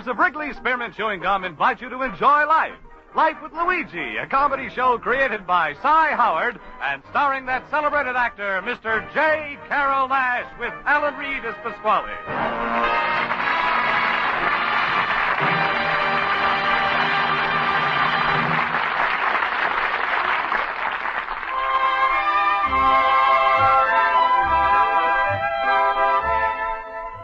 of Wrigley Spearmint Chewing Gum invite you to enjoy life. Life with Luigi, a comedy show created by Cy Howard and starring that celebrated actor, Mr. J. Carrol Naish, with Alan Reed as Pasquale.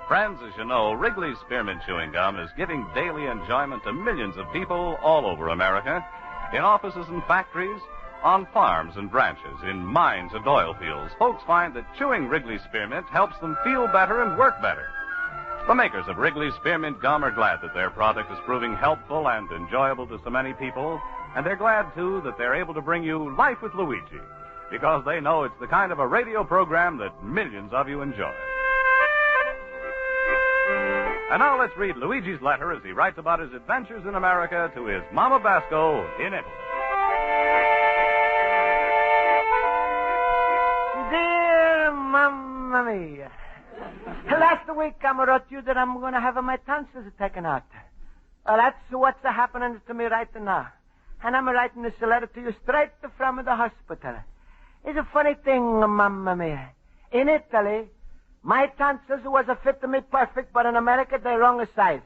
Friends, as you know, Wrigley's Spearmint Chewing Gum is giving daily enjoyment to millions of people all over America, in offices and factories, on farms and ranches, in mines and oil fields. Folks find that chewing Wrigley's Spearmint helps them feel better and work better. The makers of Wrigley's Spearmint Gum are glad that their product is proving helpful and enjoyable to so many people, and they're glad, too, that they're able to bring you Life with Luigi, because they know it's the kind of a radio program that millions of you enjoy. And now let's read Luigi's letter as he writes about his adventures in America to his Mama Basco in Italy. Dear Mamma Mia, last week I wrote you that I'm going to have my tonsils taken out. Well, that's what's happening to me right now. And I'm writing this letter to you straight from the hospital. It's a funny thing, Mamma Mia. In Italy, my tonsils was a fit to me perfect, but in America, they're wrong size.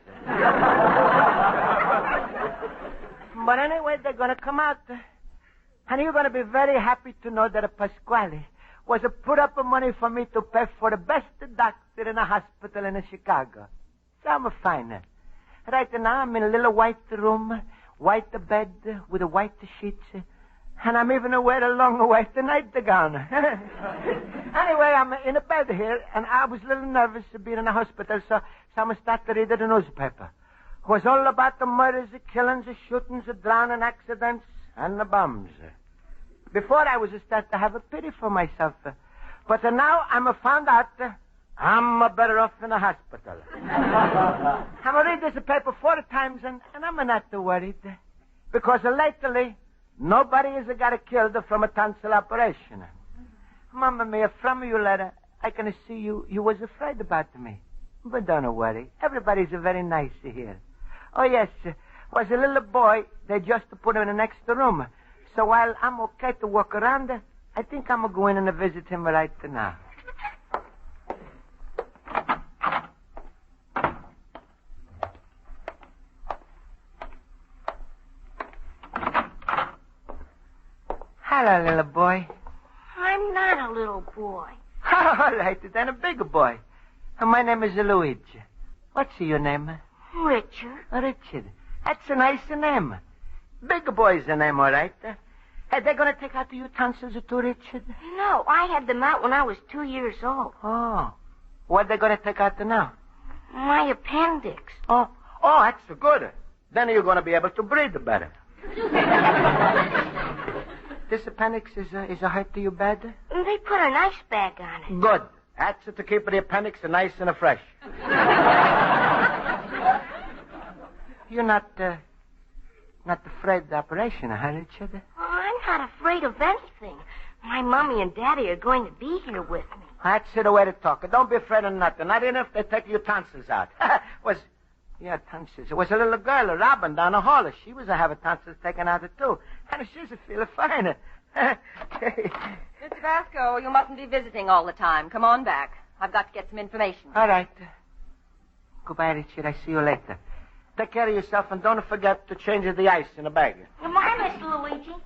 But anyway, they're going to come out. And you're going to be very happy to know that Pasquale was put up money for me to pay for the best doctor in a hospital in Chicago. So I'm fine. Right now, I'm in a little white room, white bed with white sheets. And I'm even wearing a long white nightgown. Anyway, I'm in a bed here, and I was a little nervous being in the hospital, so I'm starting to read the newspaper. It was all about the murders, the killings, the shootings, the drowning accidents, and the bombs. Before, I was starting to have a pity for myself. But now I'm found out I'm better off in the hospital. I'm read this paper 4 times, and I'm not worried. Because lately, nobody has got killed from a tonsil operation. Mamma Mia, from your letter, I can see you was afraid about me. But don't worry. Everybody's very nice here. Oh, yes. Was a little boy. They just put him in the next room. So while I'm okay to walk around, I think I'm going in and visit him right now. Hello, little boy. I'm not a little boy. All right, then a big boy. My name is Luigi. What's your name? Richard. Richard. That's a nice name. Big boy's a name, all right. Are they going to take out your tonsils too, Richard? No, I had them out when I was 2 years old. Oh. What are they going to take out now? My appendix. Oh, that's good. Then you're going to be able to breathe better. This appendix is hurt to you bad? They put an ice bag on it. Good. That's it to keep the appendix nice and fresh. You're not afraid of the operation, huh, Richard? Oh, I'm not afraid of anything. My mommy and daddy are going to be here with me. That's the way to talk. Don't be afraid of nothing. Not even if they take your tonsils out. Tonsils. It was a little girl, Robin, down the hall. She was having tonsils taken out too. And she's feeling fine. Mr. Basco, you mustn't be visiting all the time. Come on back. I've got to get some information. All right. Goodbye, Richard. I see you later. Take care of yourself, and don't forget to change the ice in the bag. Goodbye, Mr. Luigi.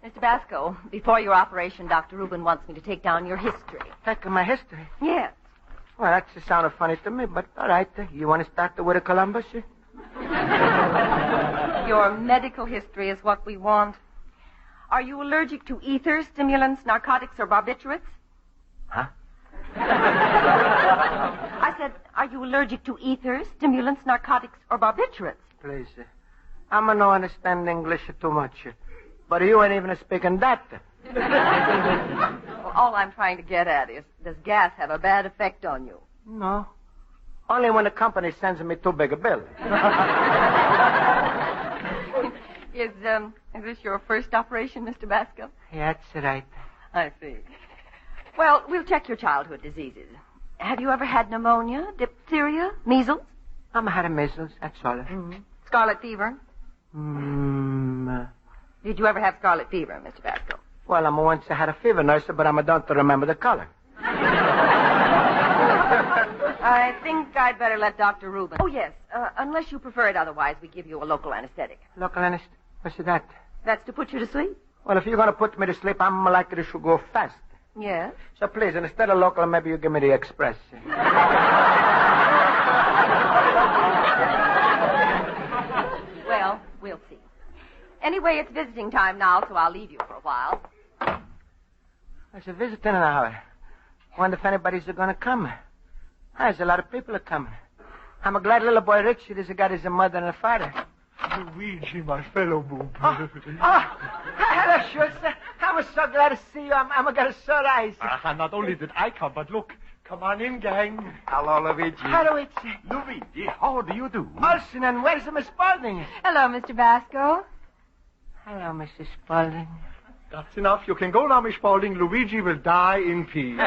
Mr. Basco, before your operation, Dr. Rubin wants me to take down your history. Take my history? Yes. Well, that sounded funny to me, but all right. You want to start with Columbus? Your medical history is what we want. Are you allergic to ethers, stimulants, narcotics, or barbiturates? Huh? I said, are you allergic to ethers, stimulants, narcotics, or barbiturates? Please, I'm not understand English too much. But you ain't even speaking that. Well, all I'm trying to get at is, does gas have a bad effect on you? No. Only when the company sends me too big a bill. Is this your first operation, Mr. Basco? Yeah, that's right. I see. Well, we'll check your childhood diseases. Have you ever had pneumonia, diphtheria, measles? I had a measles, that's all. Scarlet fever? Did you ever have scarlet fever, Mr. Basco? Well, once I had a fever, nurse, but I don't remember the color. I think I'd better let Dr. Rubin. Oh, yes. Unless you prefer it otherwise, we give you a local anesthetic. Local anesthetic? What's that? That's to put you to sleep. Well, if you're going to put me to sleep, I'm likely to go fast. Yes? So please, instead of local, maybe you give me the express. Well, we'll see. Anyway, it's visiting time now, so I'll leave you for a while. There's a visitor now. I wonder if anybody's going to come. There's a lot of people are coming. I'm glad little boy Richard has got his mother and a father. Luigi, my fellow boob. Hello, Schultz. I'm so glad to see you. I'm going to surprise. Not only did I come, but look. Come on in, gang. Hello, Luigi. Hello, it's... Luigi, how do you do? Olsen, and where's Miss Spaulding? Hello, Mr. Basco. Hello, Mrs. Spaulding. That's enough. You can go now, Miss Spaulding. Luigi will die in peace.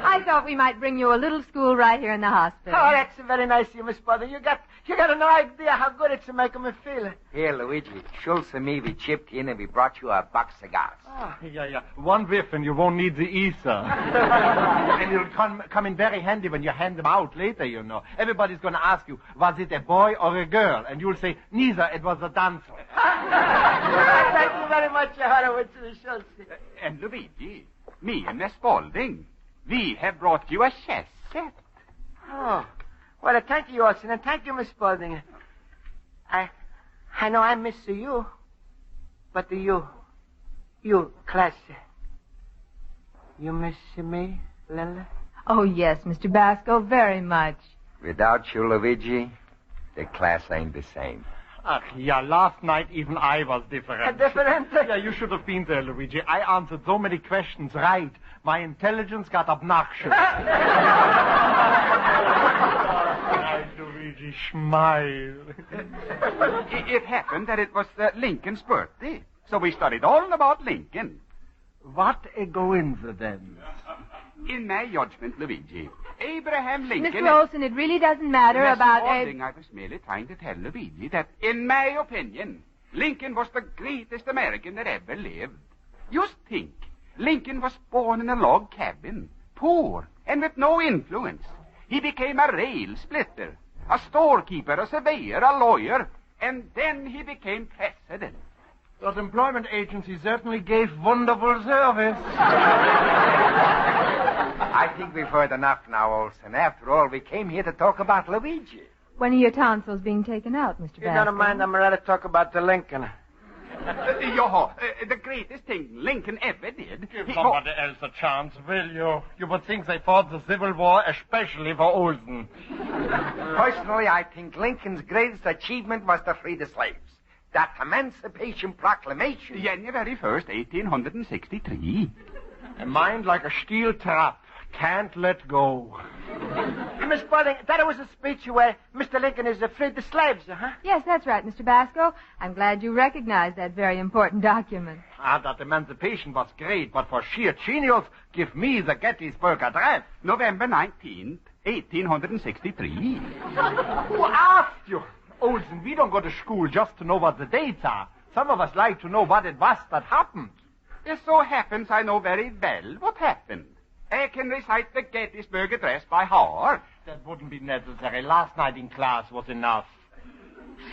I thought we might bring you a little school right here in the hospital. Oh, that's very nice of you, Miss Spaulding. You got no idea how good it's making me feel. Here, Luigi. Schultz and me, we chipped in and we brought you a box of cigars. Oh. Yeah. One whiff and you won't need the ether. And it'll come in very handy when you hand them out later, you know. Everybody's going to ask you, was it a boy or a girl? And you'll say, neither, it was a dancer. Thank you very much, Horowitz, Schultz. And Luigi, me and Miss Spaulding, we have brought you a chess set. Oh. Well, thank you, Olsen, and thank you, Miss Spaulding. I know I miss you, but you, class, you miss me, Lila? Oh, yes, Mr. Basco, very much. Without you, Luigi, the class ain't the same. Yeah, last night even I was different. Different? Yeah, you should have been there, Luigi. I answered so many questions right. My intelligence got obnoxious. Right, Luigi, smile. It happened that it was Lincoln's birthday, so we studied all about Lincoln. What a coincidence. In my judgment, Luigi, Abraham Lincoln... Mr. Olsen, it really doesn't matter Miss about... Spaulding, I was merely trying to tell Luigi that, in my opinion, Lincoln was the greatest American that ever lived. Just think, Lincoln was born in a log cabin, poor, and with no influence. He became a rail splitter, a storekeeper, a surveyor, a lawyer, and then he became president. That employment agency certainly gave wonderful service. I think we've heard enough now, Olsen. After all, we came here to talk about Luigi. When are your tonsils being taken out, Mr. Basco? You don't mind, I'm ready to talk about the Lincoln. The greatest thing Lincoln ever did. Give somebody else a chance, will you? You would think they fought the Civil War especially for Olsen. Personally, I think Lincoln's greatest achievement was to free the slaves. That Emancipation Proclamation. January 1st, 1863. A mind like a steel trap. Can't let go. Miss Spaulding, that was a speech where Mr. Lincoln is freed the slaves, huh? Yes, that's right, Mr. Basco. I'm glad you recognize that very important document. That emancipation was great, but for sheer genius, give me the Gettysburg Address. November 19th, 1863. Who asked you? Olsen, we don't go to school just to know what the dates are. Some of us like to know what it was that happened. It so happens I know very well what happened. I can recite the Gettysburg Address by heart. That wouldn't be necessary. Last night in class was enough.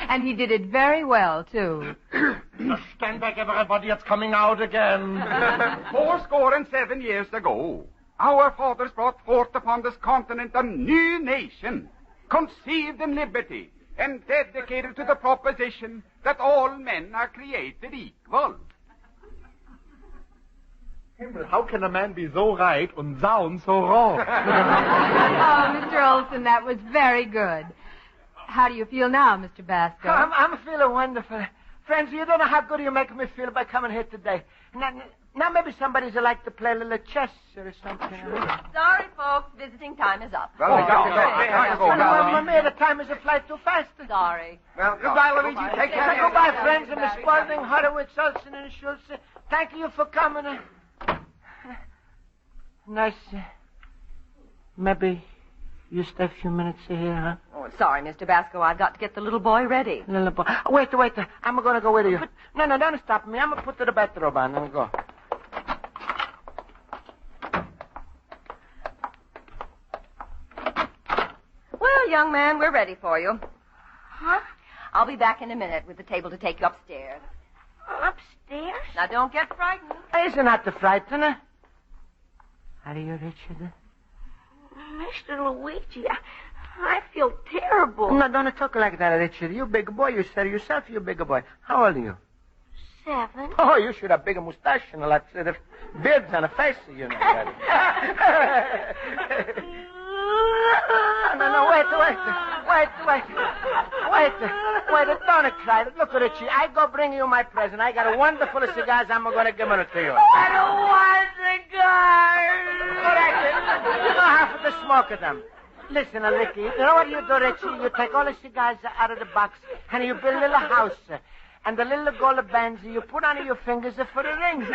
And he did it very well, too. Stand back, everybody. It's coming out again. 407 years ago, our fathers brought forth upon this continent a new nation, conceived in liberty, and dedicated to the proposition that all men are created equal. How can a man be so right and sound so wrong? Oh, Mr. Olsen, that was very good. How do you feel now, Mr. Basco? I'm feeling wonderful. Friends, you don't know how good you make me feel by coming here today. Now maybe somebody's like to play a little chess or something. Sorry, folks. Visiting time is up. Well, Mamma, the time is a flight too fast. Sorry. Well, goodbye, Luigi. Take care. Goodbye, friends, and Miss Spaulding, Horowitz, Olsen, and Schultz. Thank you for coming. Nice. Maybe you stay a few minutes here, huh? Oh, sorry, Mr. Basco. I've got to get the little boy ready. Little boy. Wait. I'm going to go with you. No, don't stop me. I'm going to put the bathrobe on and go. Well, young man, we're ready for you. Huh? I'll be back in a minute with the table to take you upstairs. Upstairs? Now, don't get frightened. Isn't that the frightener? Are you Richard? Mr. Luigi, I feel terrible. No, don't talk like that, Richard. You big boy. You said yourself you big boy. How old are you? 7. Oh, you should have bigger mustache and a lot of beards on a face, you know. No, wait. Don't cry. Look, Richie, I go bring you my present. I got a wonderful cigars. I'm going to give them to you. I don't want cigars. All right, you know half of the smoke of them. Listen, Ricky, you know what you do, Richie? You take all the cigars out of the box, and you build a little house. And the little gold bands you put on your fingers for the rings.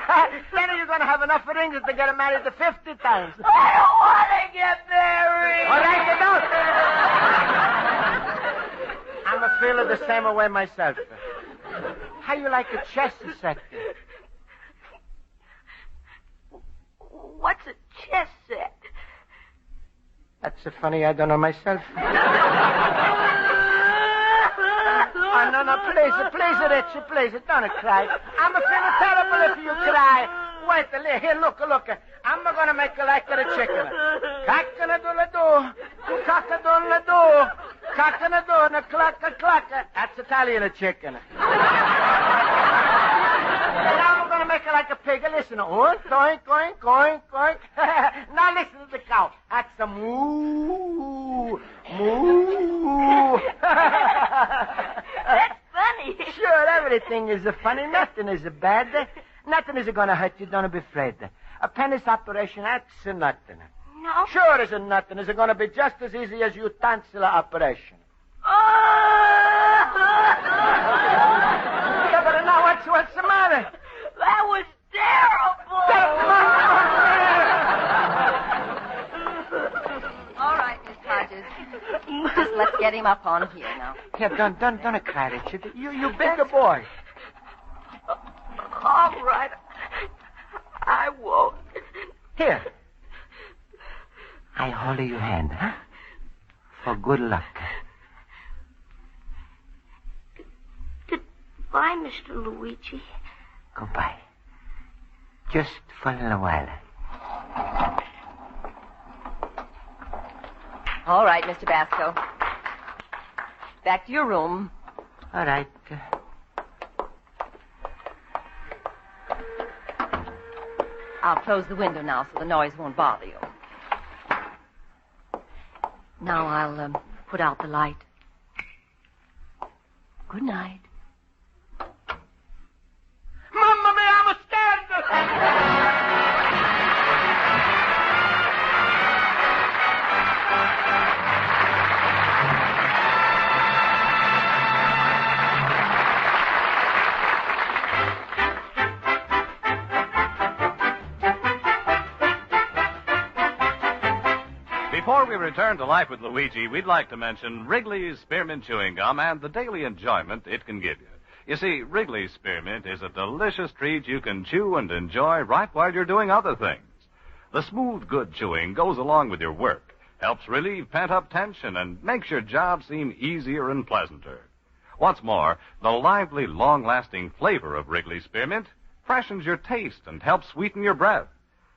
Then you're going to have enough rings to get married 50 times. I don't want to get married. All right, you don't. I'm a feeling the same way myself. How you like a chess set? What's a chess set? That's so funny, I don't know myself. Oh, no, please, Richie, please, don't cry. I'm feeling terrible if you cry. Wait, here, look. I'm going to make you like a chicken. Cock-a-doodle-doo, cock-a-doodle-doo, cock-a-doodle, cluck-a-cluck. That's Italian chicken. Now I'm going to make it like a pig. Listen, oink, oink, oink, oink, oink. Now listen to the cow. That's a moo, moo. That's funny. Sure, everything is funny. Nothing is bad. Nothing is going to hurt you. Don't be afraid. A penis operation, that's nothing. No? Sure, it's nothing. It's going to be just as easy as your tonsil operation. Yeah, but now what's the matter? That was terrible. All right, Miss Hodges. Just let's get him up on here now. Yeah, don't cry, Richard. You bigger boy. All right. I won't. Here. I hold your hand, huh? For good luck. Goodbye, Mr. Luigi. Goodbye. Just for a little while. All right, Mr. Basco. Back to your room. All right. I'll close the window now so the noise won't bother you. Now I'll put out the light. Good night. Mamma mia, I'm scared! Before we return to Life with Luigi, we'd like to mention Wrigley's Spearmint Chewing Gum and the daily enjoyment it can give you. You see, Wrigley's Spearmint is a delicious treat you can chew and enjoy right while you're doing other things. The smooth, good chewing goes along with your work, helps relieve pent-up tension, and makes your job seem easier and pleasanter. What's more, the lively, long-lasting flavor of Wrigley's Spearmint freshens your taste and helps sweeten your breath.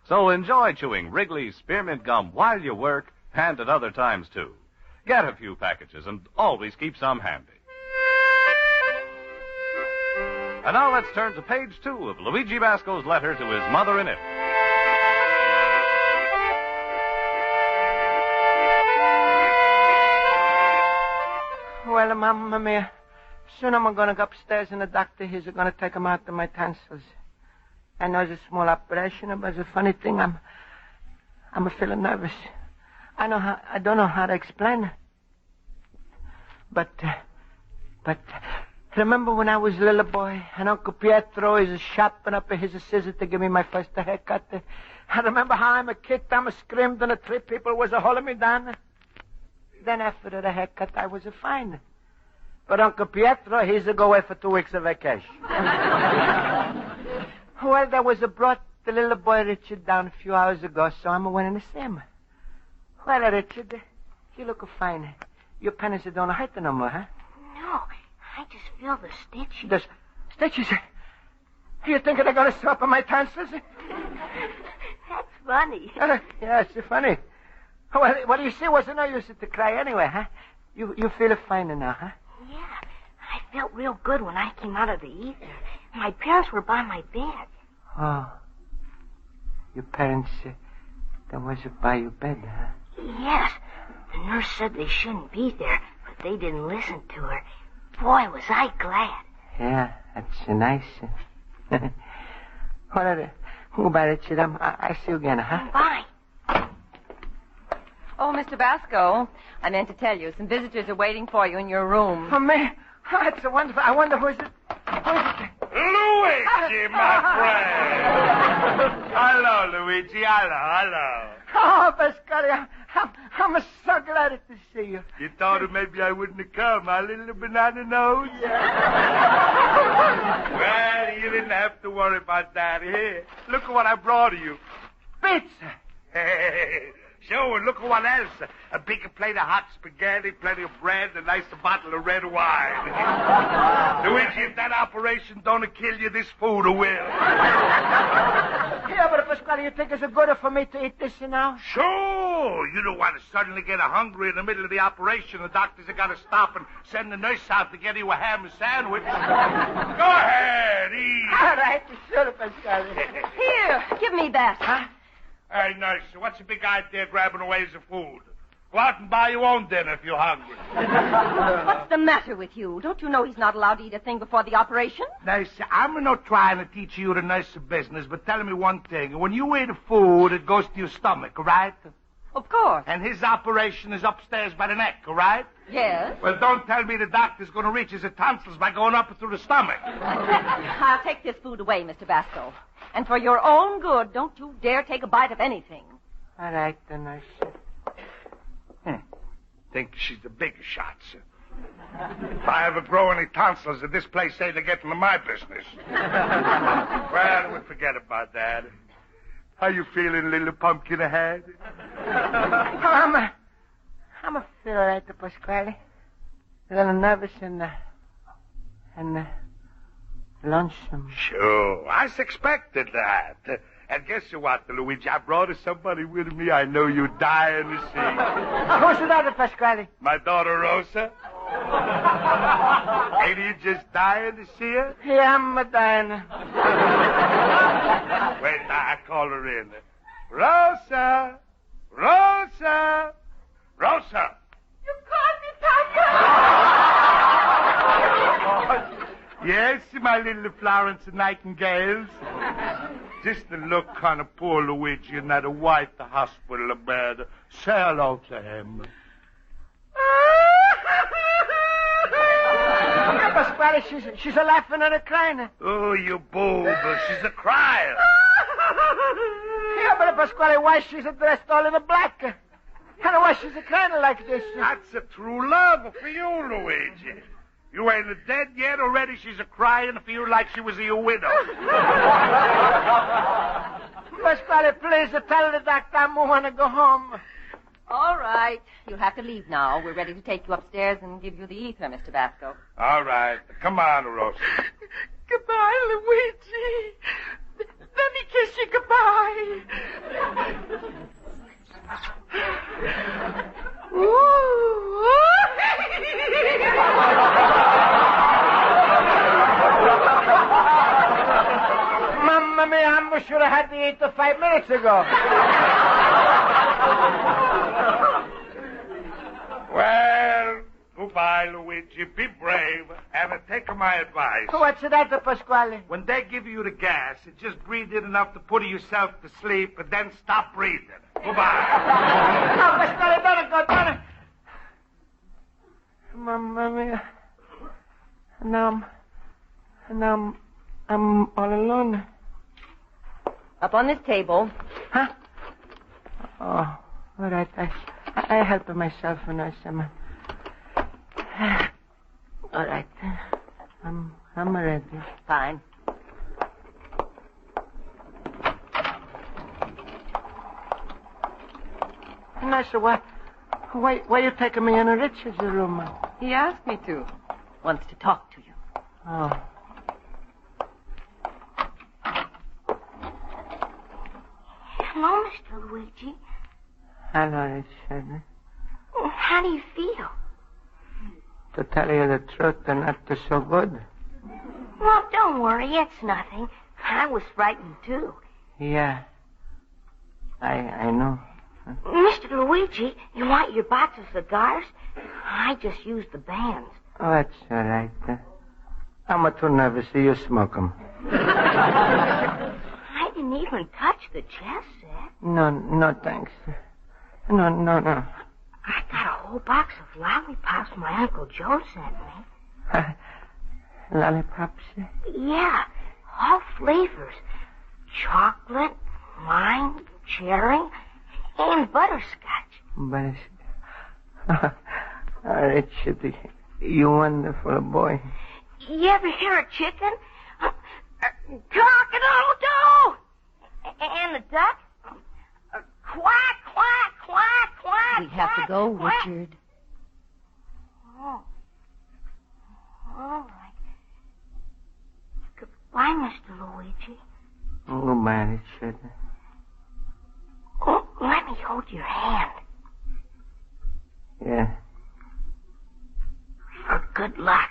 So enjoy chewing Wrigley's Spearmint Gum while you work and at other times, too. Get a few packages and always keep some handy. And now let's turn to page 2 of Luigi Basco's letter to his mother in Italy. Well, Mamma mia, soon I'm going to go upstairs and the doctor here's going to take them out of my tonsils. I know it's a small operation, but it's a funny thing. I'm feeling nervous. I don't know how to explain. But Remember when I was a little boy and Uncle Pietro is shopping up his scissors to give me my first haircut? I remember how I'm a kicked, I'm a screamed, and the three people was a holding me down. Then after the haircut, I was a fine. But Uncle Pietro, he's a go away for 2 weeks of vacation. Well, there was a brought the little boy Richard down a few hours ago, so I'm a-went to see him. Well, Richard, you look fine. Your pennies don't hurt no more, huh? No, I just feel the stitches. The stitches? You think they're going to sew up on my tonsils? That's funny. Yeah, it's funny. Well, what do you see? What's no use to cry anyway, huh? You feel fine now, huh? Yeah, I felt real good when I came out of the ether. My parents were by my bed. Oh. Your parents, they was by your bed, huh? Yes. The nurse said they shouldn't be there, but they didn't listen to her. Boy, was I glad. Yeah, that's nice. Well, goodbye, Richard. I'll see you again, huh? Bye. Oh, Mr. Basco, I meant to tell you, some visitors are waiting for you in your room. For me? Oh, that's a wonderful. I wonder who's it. Luigi, my friend. Hello, Luigi. Hello. Oh, Pasquale, I'm so glad to see you. You thought maybe I wouldn't have come, my little banana nose? Yeah. Well, you didn't have to worry about that. Here, look at what I brought you. Pizza. Hey, sure, and look at what else. A big plate of hot spaghetti, plenty of bread, a nice bottle of red wine. Luigi, if that operation don't kill you, this food will. Yeah, but Pasquale, you think it's good for me to eat this now? Sure. You don't want to suddenly get hungry in the middle of the operation. The doctors have got to stop and send the nurse out to get you a ham sandwich. Go ahead, eat. All right, sure, Pasquale. Here, give me that. Huh? Hey, nurse, what's the big idea grabbing away the food? Go out and buy your own dinner if you're hungry. What's the matter with you? Don't you know he's not allowed to eat a thing before the operation? Nurse, I'm not trying to teach you the nurse business, but tell me one thing. When you eat food, it goes to your stomach, right? Of course. And his operation is upstairs by the neck, right? Yes. Well, don't tell me the doctor's going to reach his tonsils by going up through the stomach. I'll take this food away, Mr. Basco. And for your own good, don't you dare take a bite of anything. All right, then, I said. Think she's the big shot, sir. If I ever grow any tonsils at this place, ain't to get into my business. Well, we'll forget about that. How you feeling, little pumpkin head? I'm a feel all right, Pasquale. A little nervous and lonesome. Sure, I expected that. And guess what, Luigi? I brought somebody with me I know you're dying to see. Who's that, Pasquale? My daughter, Rosa. Ain't you just dying to see her? Yeah, I'm dying. Wait, I call her in. Rosa! Rosa! Rosa! You called me, Papa! Yes, my little Florence Nightingales. Just to look kind of poor Luigi in that white hospital bed. Say hello to him. Pasquale, she's a laughing and a crying. Oh, you boob. She's a crying. Yeah, but Pasquale, why she's dressed all in the black? And why she's a crying like this? That's a true love for you, Luigi. You ain't dead yet. Already she's a crying for you like she was your widow. Pasquale, please tell the doctor I want to go home. All right. You'll have to leave now. We're ready to take you upstairs and give you the ether, Mr. Basco. All right. Come on, Rosa. Goodbye, Luigi. Let me kiss you goodbye. Mamma mia, I should have had to eat 5 minutes ago. Well, goodbye, Luigi. Be brave and take my advice. What's that, Pasquale? When they give you the gas, just breathe in enough to put yourself to sleep, and then stop breathing. Goodbye. No, Pasquale, don't go. Mamma mia. Now I'm all alone. Up on this table. Huh? Oh, all right. I help myself when I some. All right. I'm ready. Fine. Now, so why you taking me in Richard's room? He asked me to. Wants to talk to you. Oh. Hello, Mr. Luigi. Hello, Richard. How do you feel? To tell you the truth, they're not so good. Well, don't worry. It's nothing. I was frightened, too. Yeah. I know. Mr. Luigi, you want your box of cigars? I just used the bands. Oh, that's all right. I'm too nervous to you smoke 'em. I didn't even touch the chess set. No, thanks. No. I got a whole box of lollipops my Uncle Joe sent me. Lollipops? Yeah, all flavors. Chocolate, lime, cherry, and butterscotch. Butterscotch. Richard, you wonderful boy. You ever hear a chicken? Cock-a-doodle-doo! And the duck? Quack, quack, quack, quack. We have to go, quack. Richard. Oh. All right. Goodbye, Mr. Luigi. Goodbye, Richard. Oh, let me hold your hand. Yeah. For good luck.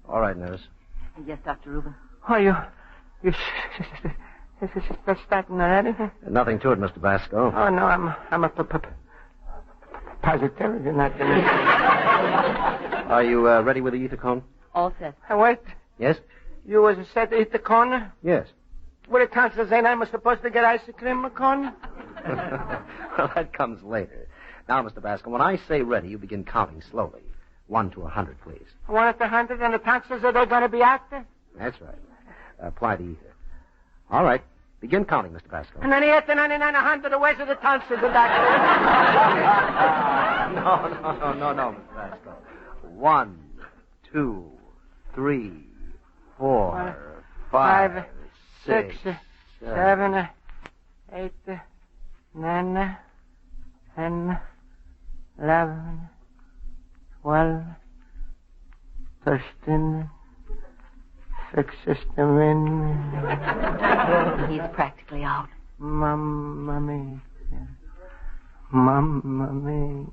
All right, nurse. Yes, Dr. Rubin. Oh, you starting already? Nothing to it, Mr. Basco. Oh, no, I'm a positive you're not going to... Are you ready with the ether cone? All set. Wait. Yes? You was set to eat the corner? Yes. What the Tonsils ain't I supposed to get ice cream a corner? Well, that comes later. Now, Mr. Basco, when I say ready, you begin counting slowly. 1 to 100, please. 1 to 100 and the Tonsils are they going to be active? That's right. Apply the ether. All right. Begin counting, Mr. Basco. 98 to 99, 100. Where's the Tonsils, the doctor? No, Mr. Basco. 1, 2, 3, 4, 5, 6, 7, 8, 9, 10, 11, 12, 13, 16. He's practically out. Mamma mia. Mamma mia.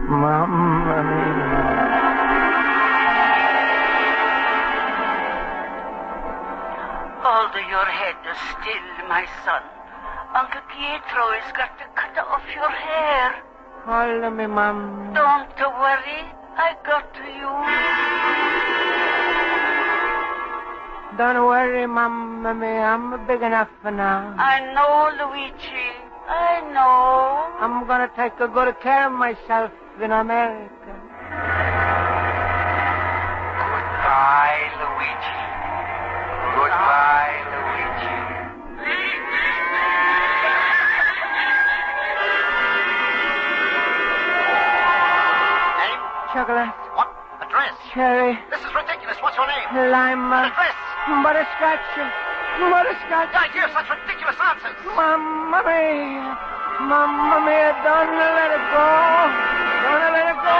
Mamma mia. Hold your head still, my son. Uncle Pietro has got to cut off your hair. Hold me, Mom. Don't worry. I got you. Don't worry, Mamma mia. I'm big enough for now. I know, Luigi. I know. I'm going to take a good care of myself in America. Goodbye, Luigi. Goodbye, Luigi. Name? Chocolate. What? Address? Cherry. This is ridiculous. What's your name? Lime. Address? Butterscotch. Butterscotch. The idea of such ridiculous nonsense. Mamma mia. Mamma mia. Don't let it go. Don't let it go.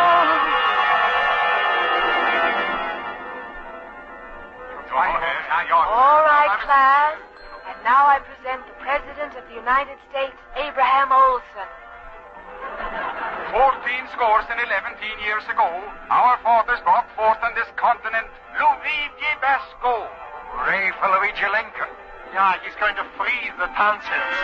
All right, class. And now I present the President of the United States, Abraham Olson. 11 years ago, our fathers brought forth on this continent Luigi Basco. Hooray for Luigi Lincoln. Yeah, he's going to freeze the tonsils.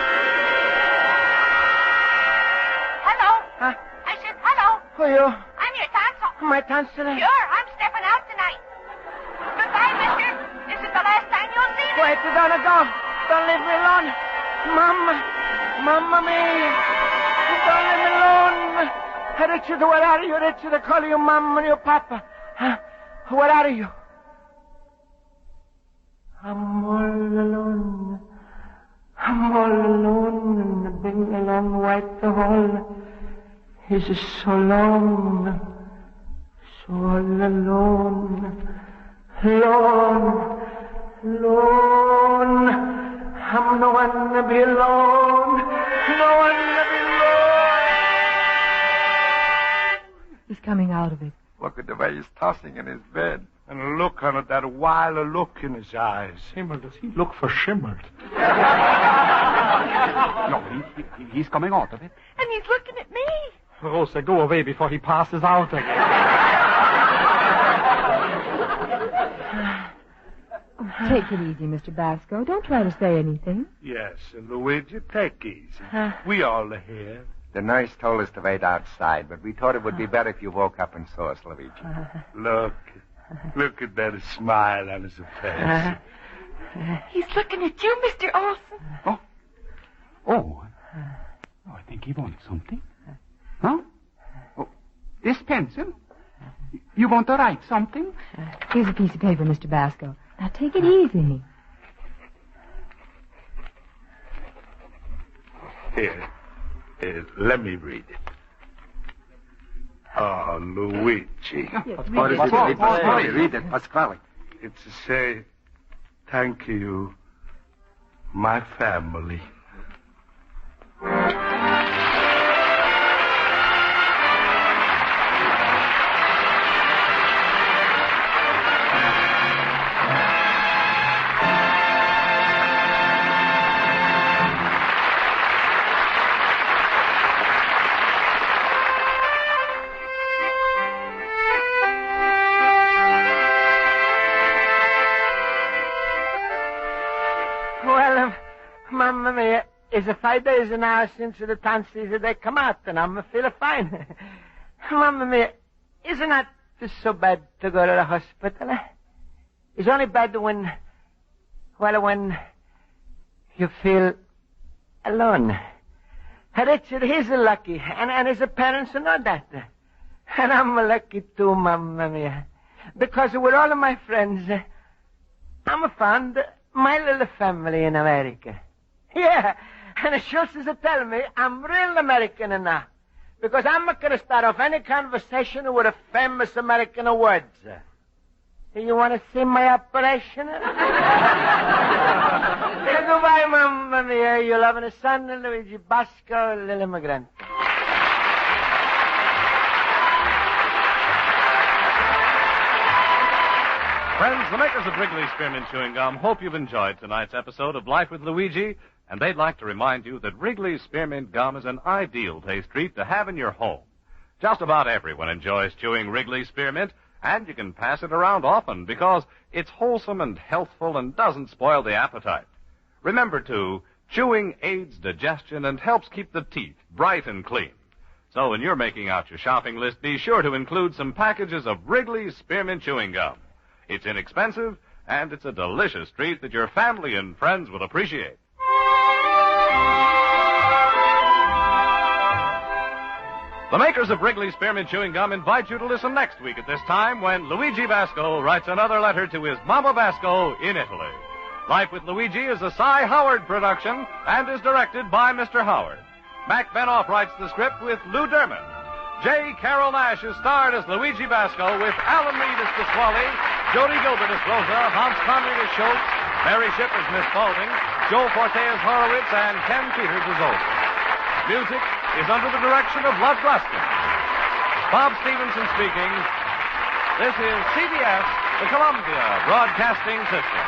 Hello. Huh? I said hello. Who are you? I'm your tonsil. My tonsil. Sure, I'm stepping out tonight. Goodbye, don't go. Don't leave me alone. Mamma mia. Don't leave me alone. Richard, where are you, Richard? I call you Mom and your Papa. Huh? Where are you? I'm all alone. I'm all alone in the big long white hall. It's so long. So all alone. Alone. I'm no one to be alone. No one to be alone. He's coming out of it. Look at the way he's tossing in his bed. And a look on it, that wild look in his eyes. Himmel, does he look for shimmered? No, he's coming out of it. And he's looking at me. Rosa, go away before he passes out again. Take it easy, Mr. Basco. Don't try to say anything. Yes, and Luigi, take easy. We all are here. The nurse told us to wait outside, but we thought it would be better if you woke up and saw us, Luigi. Look at that smile on his face. He's looking at you, Mr. Olson. Oh, I think he wants something. Huh? Oh, this pencil? You want to write something? Here's a piece of paper, Mr. Basco. Now take it easy. Here, let me read it. Oh, Luigi. What is it? Pasquale, read it, Pasquale. It's to say, thank you, my family. Mamma mia, it's 5 days now since the Tonsils they come out, and I'm feeling fine. Mamma mia, isn't that so bad to go to the hospital? It's only bad when you feel alone. Richard, he's lucky, and his parents know that. And I'm lucky too, Mamma mia, because with all of my friends, I'm found my little family in America. Yeah, and the Schultzes tell me I'm real American now. Because I'm not going to start off any conversation with a famous American words. You want to see my operation? Goodbye, Mamma mia. You're loving a son, Luigi Basco, little immigrant. Friends, the makers of Wrigley Spearmint Chewing Gum hope you've enjoyed tonight's episode of Life with Luigi, and they'd like to remind you that Wrigley Spearmint Gum is an ideal taste treat to have in your home. Just about everyone enjoys chewing Wrigley Spearmint, and you can pass it around often because it's wholesome and healthful and doesn't spoil the appetite. Remember, too, chewing aids digestion and helps keep the teeth bright and clean. So when you're making out your shopping list, be sure to include some packages of Wrigley Spearmint Chewing Gum. It's inexpensive, and it's a delicious treat that your family and friends will appreciate. The makers of Wrigley Spearmint Chewing Gum invite you to listen next week at this time when Luigi Basco writes another letter to his Mama Basco in Italy. Life with Luigi is a Cy Howard production and is directed by Mr. Howard. Mac Benoff writes the script with Lou Derman. J. Carrol Naish is starred as Luigi Basco with Alan Mead as Pasquale, Jody Gilbert as Rosa, Hans Conried as Schultz, Mary Shipp as Miss Spaulding, Joe Forte as Horowitz, and Ken Peters as Olson. Music is under the direction of Lud Gluskin. Bob Stevenson speaking. This is CBS, the Columbia Broadcasting System.